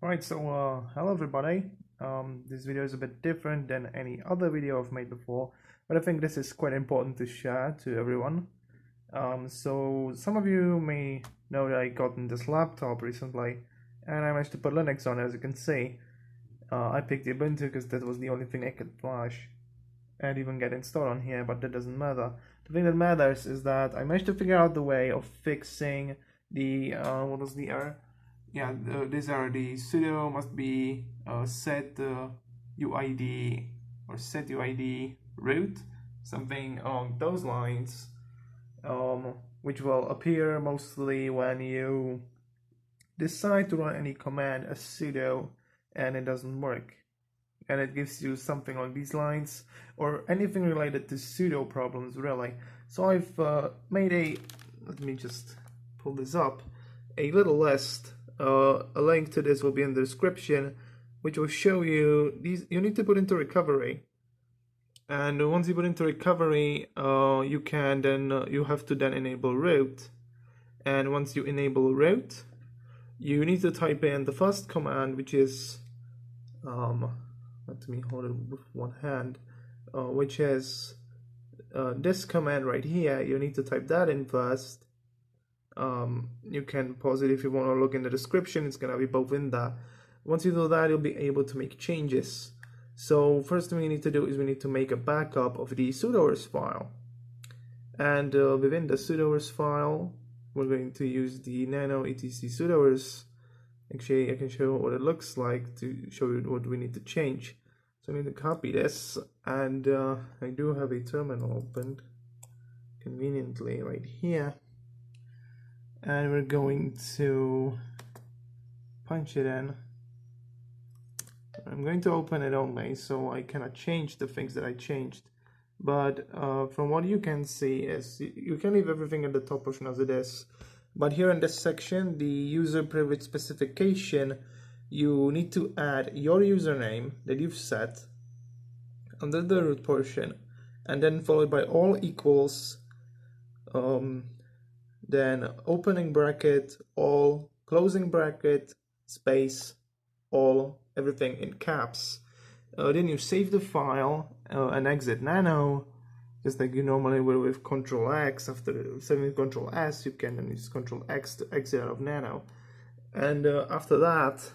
Alright, so hello everybody. This video is a bit different than any other video I've made before, but I think this is quite important to share to everyone. So some of you may know that I got this laptop recently, and I managed to put Linux on it. As you can see, I picked Ubuntu because that was the only thing I could flash and even get installed on here, but that doesn't matter. The thing that matters is that I managed to figure out the way of fixing the what was the error? Yeah, these are the sudo must be set UID or set UID root, something along those lines, which will appear mostly when you decide to run any command as sudo and it doesn't work. And it gives you something along these lines or anything related to sudo problems, really. So I've made let me just pull this up, a little list. A link to this will be in the description, which will show you these you need to put into recovery. And once you put into recovery, you can then you have to then enable root. And once you enable root, you need to type in the first command, which is let me hold it with one hand, which is this command right here. You need to type that in first. You can pause it if you want to look in the description. It's gonna be both in there. Once you do that, you'll be able to make changes. So first thing we need to do is we need to make a backup of the sudoers file, and within the sudoers file we're going to use the nano etc sudoers. Actually, I can show what it looks like to show you what we need to change. So I need to copy this, and I do have a terminal opened conveniently right here, and we're going to punch it in. I'm going to open it only, so I cannot change the things that I changed, but from what you can see is you can leave everything at the top portion as it is, but here in this section, the user privilege specification, you need to add your username that you've set under the root portion, and then followed by all equals, then opening bracket, all, closing bracket, space, all, everything in caps. Then you save the file and exit nano, just like you normally will with Control X. After saving Control S, you can then use Control X to exit out of nano. And after that,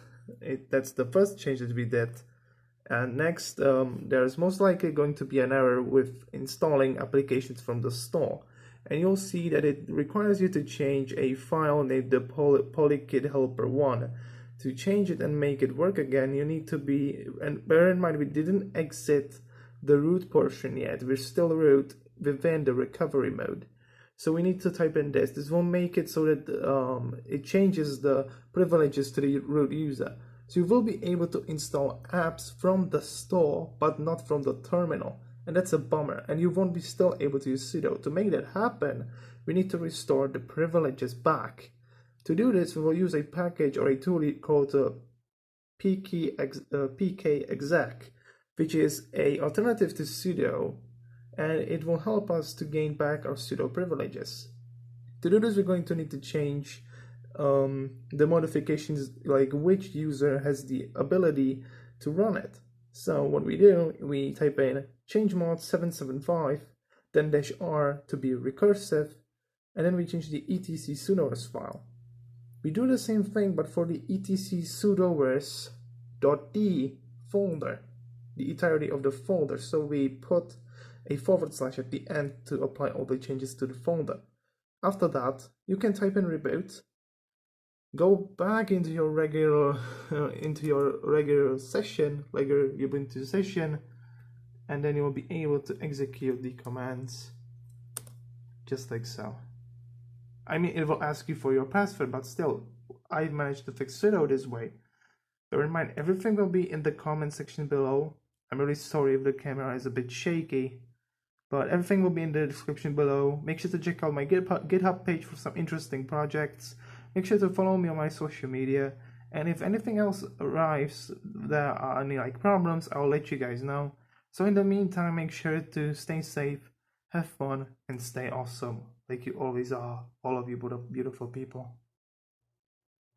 that's the first change that we did. And next, there's most likely going to be an error with installing applications from the store. And you'll see that it requires you to change a file named the polykit helper1. To change it and make it work again, you need to be, and bear in mind we didn't exit the root portion yet, we're still root within the recovery mode. So we need to type in this. This will make it so that it changes the privileges to the root user. So you will be able to install apps from the store, but not from the terminal. And that's a bummer, and you won't be still able to use sudo. To make that happen, we need to restore the privileges back. To do this, we will use a package or a tool called pkexec, which is an alternative to sudo, and it will help us to gain back our sudo privileges. To do this, we're going to need to change the modifications, like which user has the ability to run it. So what we do, we type in change mod 775, then -r to be recursive, and then we change the etc sudoers file. We do the same thing, but for the etc sudoers.d folder, the entirety of the folder. So we put a / at the end to apply all the changes to the folder. After that, you can type in reboot, go back into your regular session, regular Ubuntu session, and then you will be able to execute the commands just like so. I mean, it will ask you for your password, but still, I managed to fix sudo this way. Bear in mind, everything will be in the comment section below. I'm really sorry if the camera is a bit shaky, but everything will be in the description below. Make sure to check out my GitHub page for some interesting projects. Make sure to follow me on my social media, and if anything else arrives, there are any problems, I'll let you guys know. So in the meantime, make sure to stay safe, have fun, and stay awesome, like you always are, all of you beautiful people.